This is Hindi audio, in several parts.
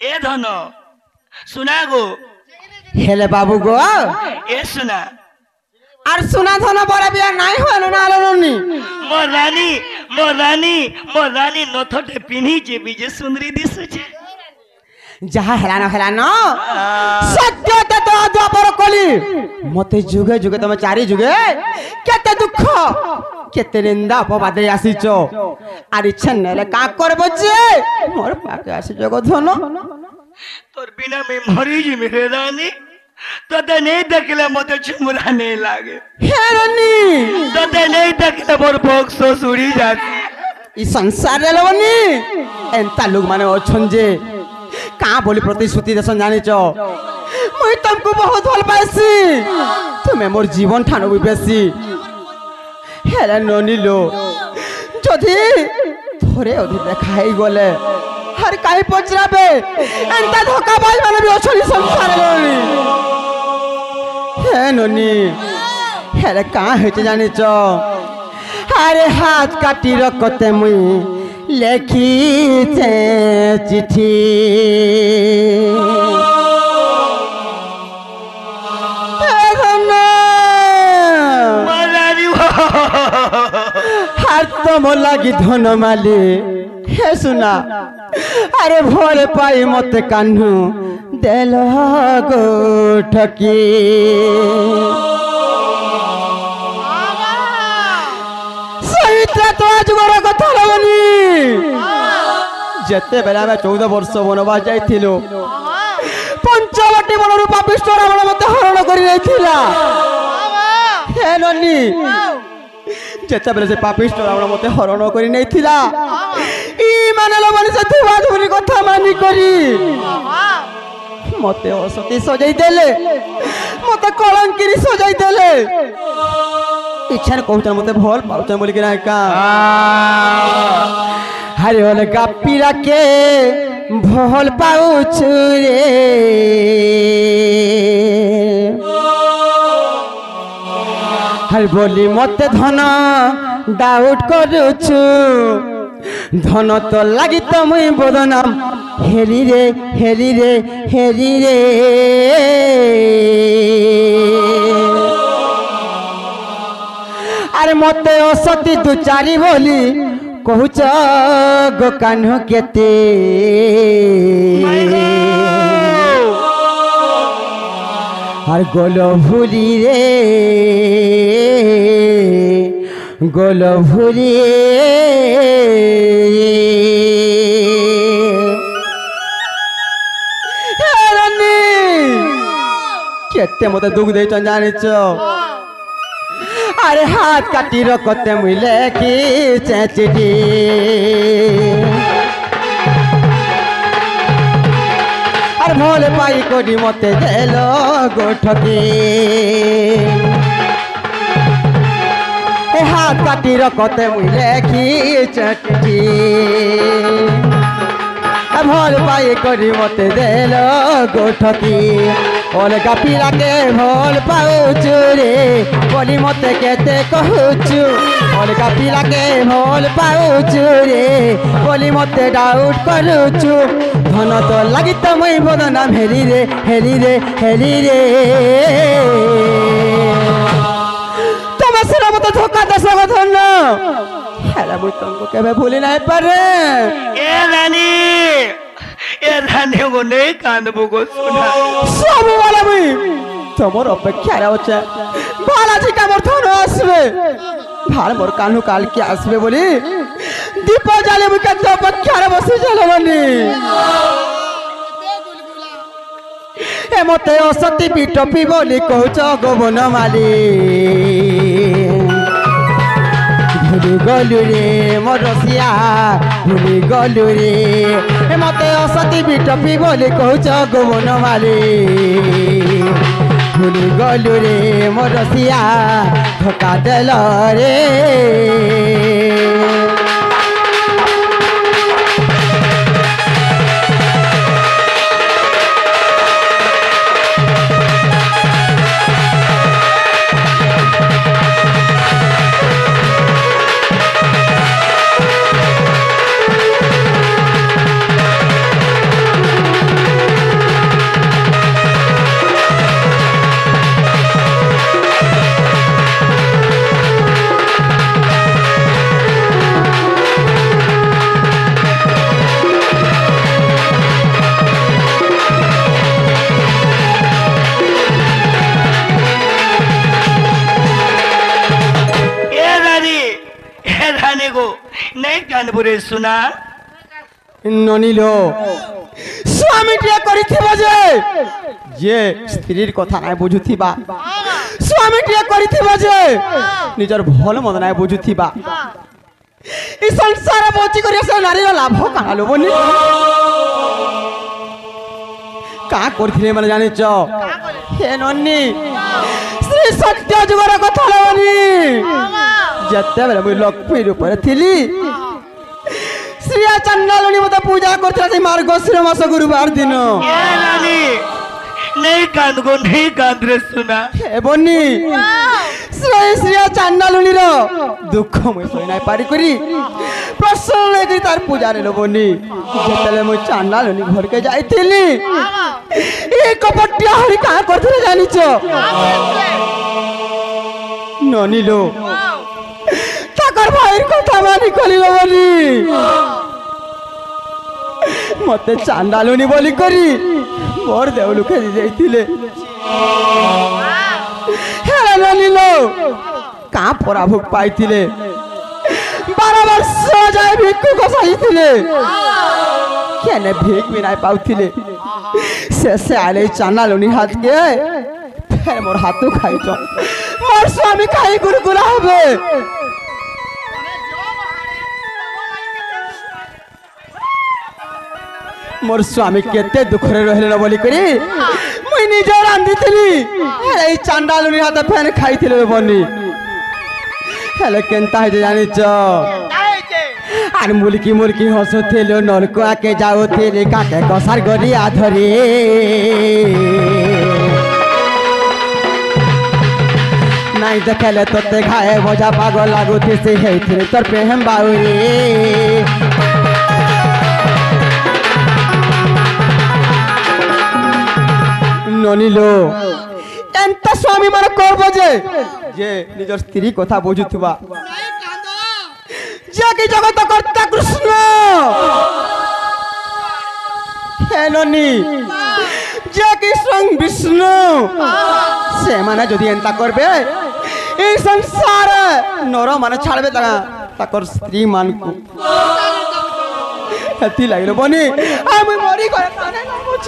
ए धन सुना गो हेले बाबू गो ए सुना আর সোনা ধন বড় বিয়া নাই হলো না আলোনি মো রানী নথটে পিনিছে বিজে সুন্দরী দিশুছে যাহা হেলানো সত্যতে তো দ্বাপর কলি মতে যুগে যুগে তুমি চারি যুগে কেতে দুঃখ কেতে নিন্দা অপবাদে আসিছ আর ইচ্ছা নেলে কা করব যে মোর পাকে আসি জগধন তোর বিনা মে মরি যিমি রে রানী তোতে নেই দেখলে মতে চুমরা নেই লাগে হেরনি তোতে নেই দেখলে মোর বক্স সুড়ি যাচ্ছে ই সংসার লবনি এন্তা লোক মানে অছন যে কা বলি প্রতিশ্রুতি দেশন জানিছ মুই তুমকু বহুত ভাল পাইছি তুমি মোর জীবন ঠানো বেশি হেলে ননিলো যদি থরে অধি দেখা হই গলে আর কাই পচরাবে এন্তা ধোকাবাজ মানে বি অছনি সংসারে ননি হে ননি হেলে কা হইছে জানিছ আরে হাত কাটি রকতে মুই লেখিছে চিঠি আর তোমর লাগি ধনমালি হে শুনা আরে ভরে পাই মতে কান্নু দেল গো ঠকি তো আজ বড় কথা লাগনি যেতে বেলা আমি 14 বর্ষ বনবাস যাইছিল পঞ্চবটি বনরূপ পাপিষ্ঠ রাবণ মতে হরণ করি যাইছিলা হে ননি যেতে বেলা সে পাপিষ্ঠ রাবণ মতে হরণ করি নেইছিলা ই মানে লবনি সে ধুয়া ধুরি কথা মানি করি মতে অসতি সজাই দেলে মতে কলঙ্কিরি সজাই দেলে ইচ্ছার কৌচন মতে ভল পাউচন বলি কিনা কা হারে হলে গাপিরাকে ভল পাউছু রে হার বলি মতে ধন ডাউট করুছু ধন তো লাগি তো মুই বদনাম হেরি রে হেরি রে হেরি রে আরে মতে অসতি দু চারি বলি কহুছ গো কানু কেতে আর গোল ভুলি রে গোল ভুলি কেতে মতে দুঃখ দেইছ জানিছ আরে হাত কাটি রকতে মুই লেখিছে চিঠি আর ভোলে পাই করি মতে দেল গো ঠকি হাত কাটি রকতে মুই লেখিছে চিঠি ভোল পাই করি মতে দেল গো ঠকি অলগা পিলাকে ভল পাউছু রে বলি মতে কেতে কহুছু অলগা পিলাকে ভল পাউছু রে বলি মতে ডাউট করুছু ধন তো লাগি তো মুই বদনাম হেরি রে হেরি রে হেরি রে তোমার সেরা মতো ধোকা দেশ ধন্য হেলা মুই তোমাকে কেবে ভুলি নাই পারে এ রানী গো নেই কান্দবো গো শোনা সবু বলে মুই তোমার অপেক্ষায় আছে ভালো আছে কেমন ধন আসবে ভালো মোর কানু কালকে আসবে বলি দীপ জ্বালে মুই কেন অপেক্ষায় বসে জ্বালবনি এ মতে অসতি বিটপি বলি কହୁଛ গো বনমালী ভুলি গলু রে মোর রসিয়া ভুলি গলু রে মতে অসতি বিটপি বলি কହୁଛ গো বনমালী ভুলি গলু রে মোর রসিয়া ধোকা দেল রে কানবুরে শোনা ননিল স্বামীটিଏ କରିଥିବ ଯେ ସ୍ତ୍ରୀର କଥା ନାଇଁ ବୁଝୁଥିବା ସ୍ୱାମୀଟିଏ କରିଥିବ ଯେ ନିଜର ଭଲ ମନ୍ଦ ନାଇଁ ବୁଝୁଥିବା ଏ ସଂସାର ବଞ୍ଚି କରି ସେ ନାରୀର ଲାଭ କାଣା ଲୋବନି କା କରିଥିଲେ ମାନେ ଜାଣିଛ ହେ ନନି ଶ୍ରୀ ସତ୍ୟ ଯୁଗର କଥା ଲୋବନି ଯେତେବେଳେ ମୁଁ ଲକ୍ଷ୍ମୀ ରୂପରେ ଥିଲି श्रिया चंडालुनी मत पूजा करथला से मार्गशीर मास गुरुवार दिन ए नानी नहीं कांद गो नहीं कांद रे सुना हे बन्नी श्रिया चंडालुनी रो दुख मैं सही नाही पारी करी प्रसन्न लेकरी तार पूजा रे लो बन्नी जेतले मैं चंडालुनी घर के जाईथिली ए कपटिया हरि का करथले जानिचो ननी लो ताकर भाईर कथा मानी कली लो बन्नी मते चांडालुनी बोली करी मोर देवलु खेली जाइथिले हेला ननिलो का परा भोग पाइथिले 12 वर्ष जाय भिक्षु को साइथिले केने भीख भी नाइ पाउथिले से आले चांडालुनी हाथ के फेर मोर हाथो खाइछो मोर स्वामी खाइ गुरगुला होबे मोर स्वामी केते दुखरे रहले न बोली करी मुई निजे रांधी थली ए चांडालुनी हाथ फेन खाइथिले बनी हेले केनता है जानि छ आर मुलकी हसुथिलो नलको आके जाउथिले काके कसार गरी आधरी नाइ देखले तोते खाए मजा पागल लागुथि से हेथिले तोर प्रेम बाउरी ननिलो एंत स्वामी मन करबो जे निजर स्त्री कथा बुझुथबा जे कि जगत कर्ता कृष्ण हे ननी जे कि स्वयं विष्णु से माने जदि एंता करबे ए संसार नर माने छाड़बे ताकर स्त्री मान को हती लागलो बनी आ मुई मरी गए काने न पूछ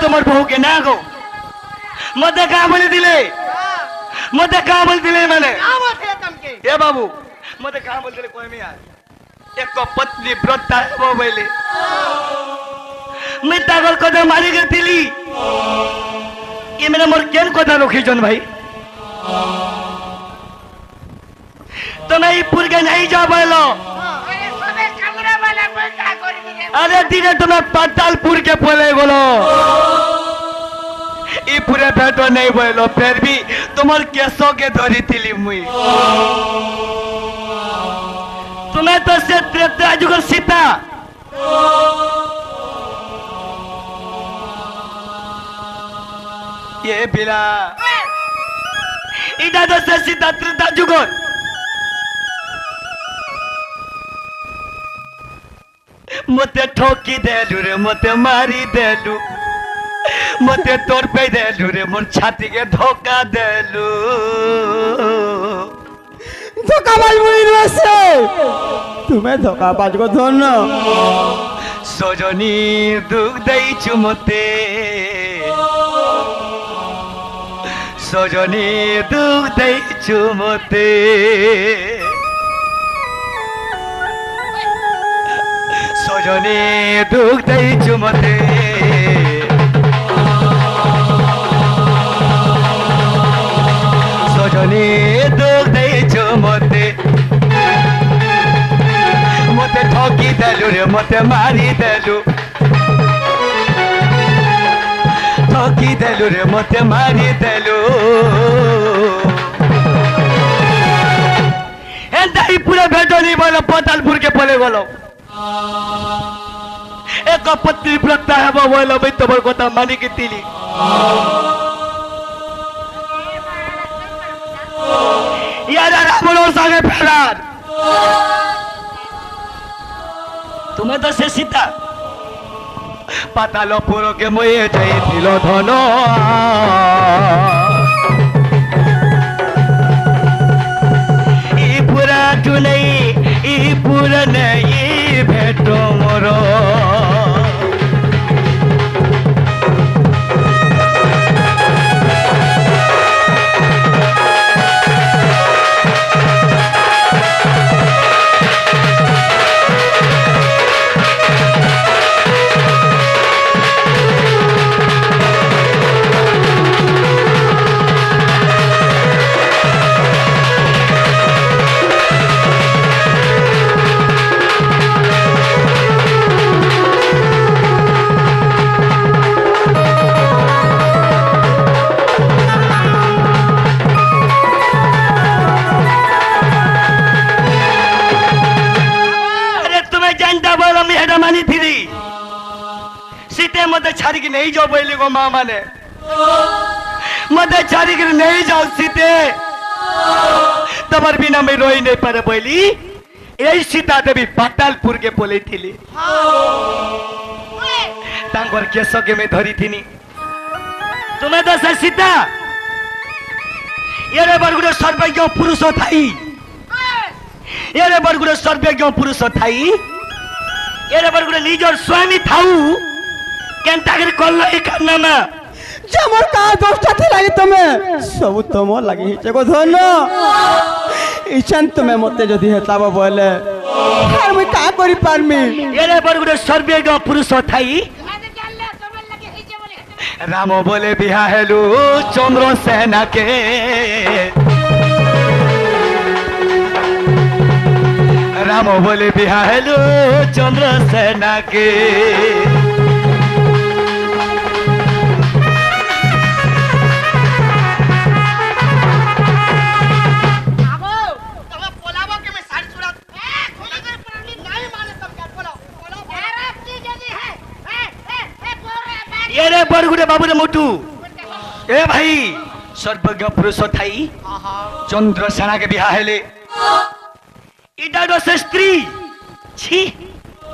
तुम्हार बहू के ना गो मत कहा बोली दिले मैंने ए बाबू मत कहा बोल दिले कोई में यार एक को पत्नी व्रता है वो बोले मैं तागल को तो मारी गई थी ये मेरा मोर केन को था रोकी जन भाई तो मैं पुर के नहीं जा पालो अरे दिने तुम्हें पातालपुर के बोले बोलो ये पूरे भेटो नहीं बोलो फिर भी तुम्हारे केसों के धरी थी मुई तुम्हें तो से त्रेता जुगर सीता ये बिला इधर तो से सीता त्रेता जुगर मते ठोकी देलु रे मते मारी देलु मते तोर पे देलु रे मोर छाती के धोखा देलु धोखाबाज मुई नसे तुम्हें धोखाबाज को धन सजनी दुख दैछु मते सजनी दुख दैछु मते सजनी दुख दैछु मते सजनी दुख दैछु मते मते ठकी देलु रे मते मारी देलु ठकी देलु रे मते मारी देलु एंताई पूरा भेटो नहीं बोलो पातालपुर के पले बोलो एक पत्नी व्रता है वो बोलो भाई तुम्हारे को मानी की तीली ইয়ারা রাবণের সঙ্গে ফেরার তুমি তো সে সীতা পাতাল পুরকে ময়ে যাইছিল ধন ই পুরা টু নেই ই পুরা নেই ভেট মোর मत छाड़ी नहीं जाओ बोले गो माँ माने मत छाड़ी नहीं जाओ सीते तमर बिना मैं रोई नहीं पारे बोली यही सीता देवी पातालपुर के बोले थी तांगर केस के मैं धरी थी तुम्हें तो सर सीता ये रे बरगुड़े सर्वज्ञ पुरुष थाई ये रे बरगुड़े सर्वज्ञ पुरुष थाई ये रे बरगुड़े निजर स्वामी थाऊ केंटागिर कल्लो ही करना ना जमर का दोस्ता थी लगी तुम्हें सब तुम लगी ही चको धोनो इचन तुम्हें मते जो दिहे तब बोले हर मैं का करी पारमी ये रे बरगुड़े सर्वज्ञ पुरुष थाई रामो बोले बिहा हेलु चंद्र सेना के रामो बोले बिहा हेलु चंद्र सेना के ये रे बरगुड़े बाबू रे मोटू ए भाई सर्वज्ञ पुरुष थाई चंद्र सेना के बिहा हेले इटा दो स्त्री छी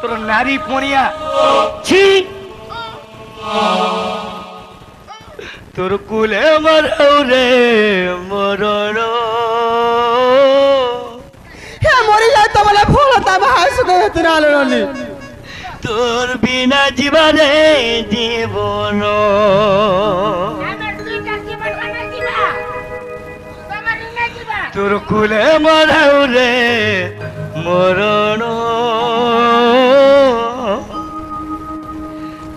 तोर नारी पोनिया छी तोर कुले मरौ रे मररो हे मरी जाय तो बोले फूलता भाई सुके तुरालो नी তোর বিনা জীবনে জীবন তোর কুলে মরাও রে মরণ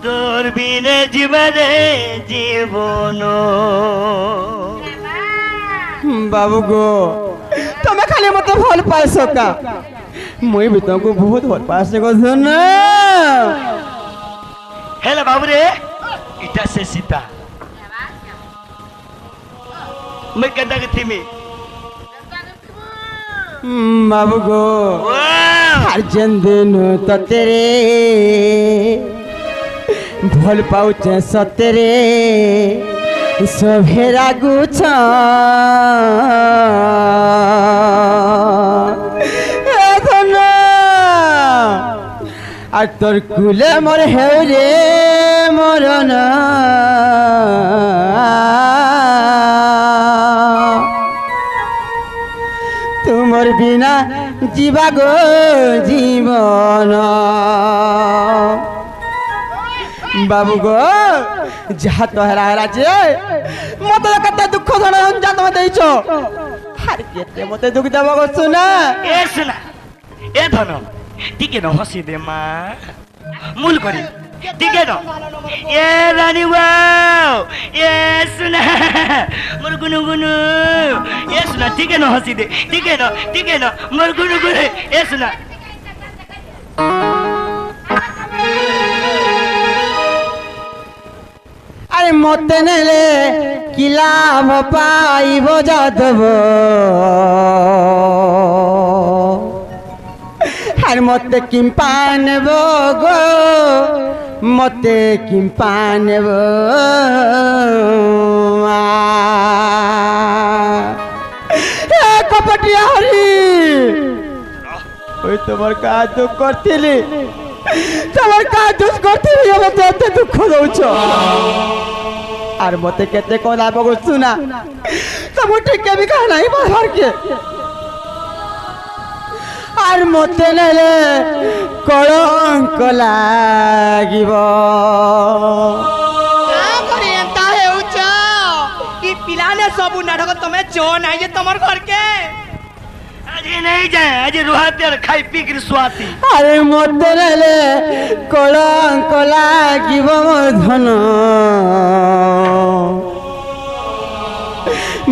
তোর বিনা জীবনে জীবন बाबू गो तुम्हें खाली मत भल पास का मुई भी तुमको बहुत भल पास को सुन हेलो बाबू रे इटा से सीता मैं कहता कि थी मैं बाबू गो हर जन दिन तो तेरे भल पाउचे सतेरे सभेरा गुछ আর তোর কুলে মোর হেউ রে মরণ তোমার বিনা জীবা গো জীবন বাবু গো যাহা তো হেরা হেরা যে মতো কত দুঃখ ধন যা তুমি দেইছ আর কেতে মতে দুঃখ দেব গো শুনা এ ধন টিকে ন হসি দে মা মূল করি টিকে ন এ রানী বাউ এ শুনা মোর গুনু গুনু এ শুনা টিকে ন হসি দে টিকে ন মোর গুনু গুনু এ শুনা আরে মতে নেলে কি লাভ পাইব যাদব আর মতে কিম্পা নেব গো মতে কিম্পা নেব কপটিয়া হরি ওই তোমার কাজ দুঃখ করছিলি তোমার কাজ দুঃখ করছিলি মতে এতে দুঃখ দৌছ আর মতে কেতে কলা বগুছু না তবু টিকে বি কাহ নাই বাহারকে আর মতে নেলে কলঙ্ক লাগিব पिलाने सब नाटक तुम्हें जो नहीं है तुम्हारे घर के आज नहीं जाए आज रुहाते और खाई पी कर सुआती अरे मते नेले कलंक লাগিব धन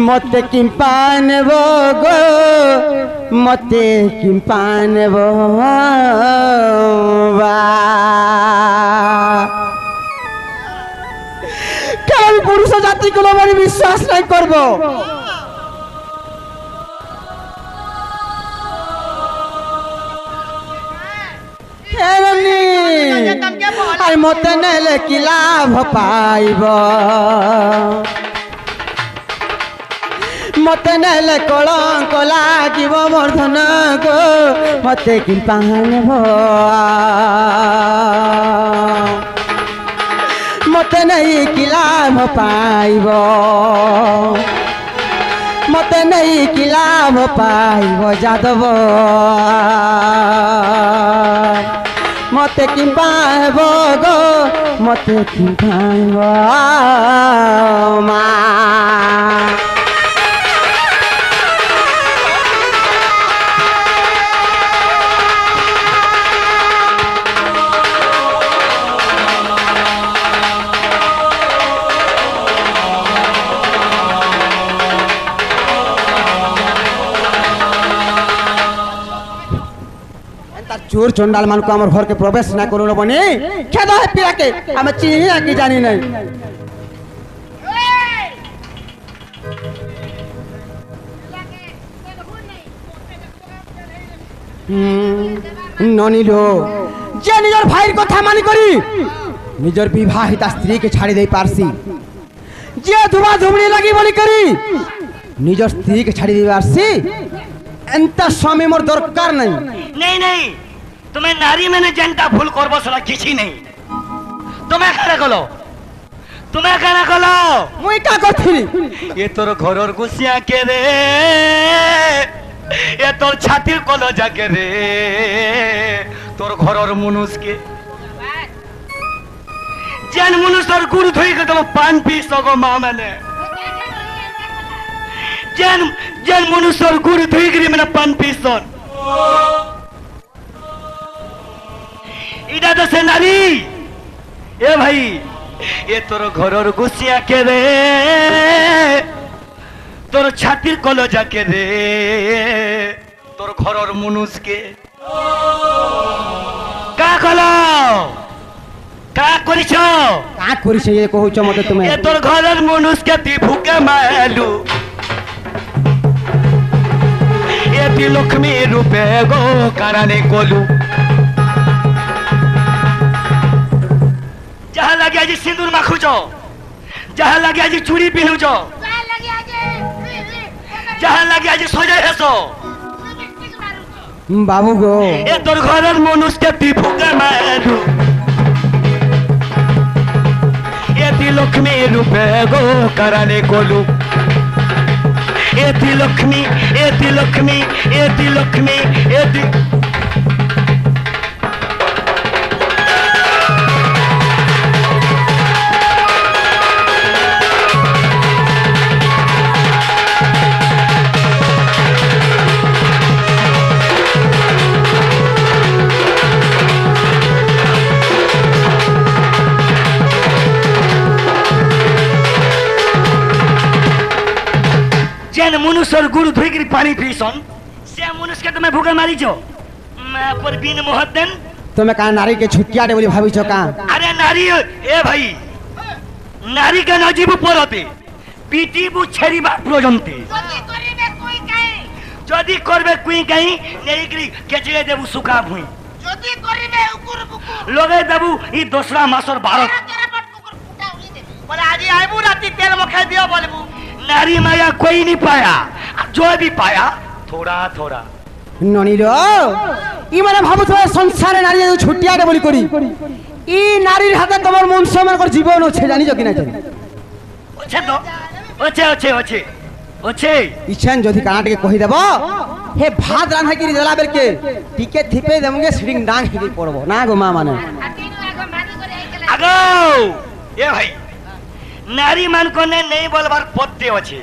मते किंपा नेब गो मते किंपा नेब কেবল পুরুষ জাতি কোনো মানে বিশ্বাস নাই করব আর মতে নেলে কি লাভ পাইব মতে নেলে কলঙ্ক লাগিব মোর ধন গো মতে কি পানব মতে নেই কি লাভ পাইব মতে নেই কি লাভ পাইব যাদব মতে কি পাইব গো মতে কি পাইব মা चोर चंडाल मान को घर के प्रवेश ना करू बनी खेद है पिया के हम चिन्ही ना कि जानी नहीं ननिलो जे निजर भाईर कथा मानि करी निजर विवाहिता स्त्री के छाड़ी दे पारसी जे धुमा धुमनी लगी बोली करी निजर स्त्री के छाड़ी दे पारसी एंता स्वामी मोर दरकार नहीं नहीं नहीं तुम्हें नारी मैंने जनता भूल करबो सला किछि नहीं तुम्हें खाना कलो मुई का करथिनी ये तोर घरर गुसिया के रे ये तोर छातीर कलो जाके रे तोर घरर मनुष के जन मनुष तोर गुरु धोई के तुम पान पी सको मां मैंने जन मनुष तोर गुरु धोई के मैंने पान पी सन इधर तो से नारी ए भाई ये तोर घरर गुसिया के रे तोर छातीर कलो जाके रे तोर घरर मनुष के का कलो का करिछ ये कहूछ मते तुमे ये तोर घरर मनुष के ती भूखे मालू ये ती लक्ष्मी रूपे गो कराने कोलू जहाँ लगे आज सिंदूर माखुच जहाँ लगे आज चूड़ी पिन्हुच जहाँ लगे आज सजाई हेस बाबू गो ए तोर घरर मनुष के ती भूखे मारू ए ती लक्ष्मी रूपे गो कराने कोलू ए ती लक्ष्मी ए ती लक्ष्मी ए ती लक्ष्मी ए ती जेन मनुष्य गुरु धोई पानी पीसन से मनुष्य के तुम्हें भूखे मारी छो मैं पर बिन मोहद्दन तुम्हें का नारी के छुट्टिया दे बोली भाभी छो का अरे नारी ए भाई नारी के नजीब परते पीटीबु छेरीबा प्रजंती जदी करबे कोई कहीं नेकरी केचले देबु सुका भुई जदी करिबे उकुर बुकुर लगे देबु ई दोसरा मासर 12 बोले आज आइबु राती तेल मखाई दियो बोलबु नारी माया कोई नहीं पाया जो भी पाया थोड़ा थोड़ा ননির ই মানে ভাবুথবে সংসারে নারী ছুটিয়াটে বলি করি ই নারীর হাতে তোমার মনুষ্য মানকর জীবন আছে জানিছ কি না জানি अच्छे तो अच्छे अच्छे अच्छे अच्छे ইচ্ছান যদি কানাটিকে কহি দেব হে ভাত রান্ধা কিরি দেলা বেরকে টিকে থিপে দেমগে সিডিং ডাং হিকি পড়ব না গো মা মানে আগো এ ভাই নারী মান কোনে নেই বলবার পত্তে আছে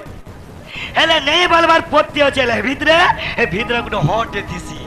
হেলে নেই বলবার পত্তে আছে হেলে ভিতরে এ ভিতরে গুটো হট দিছি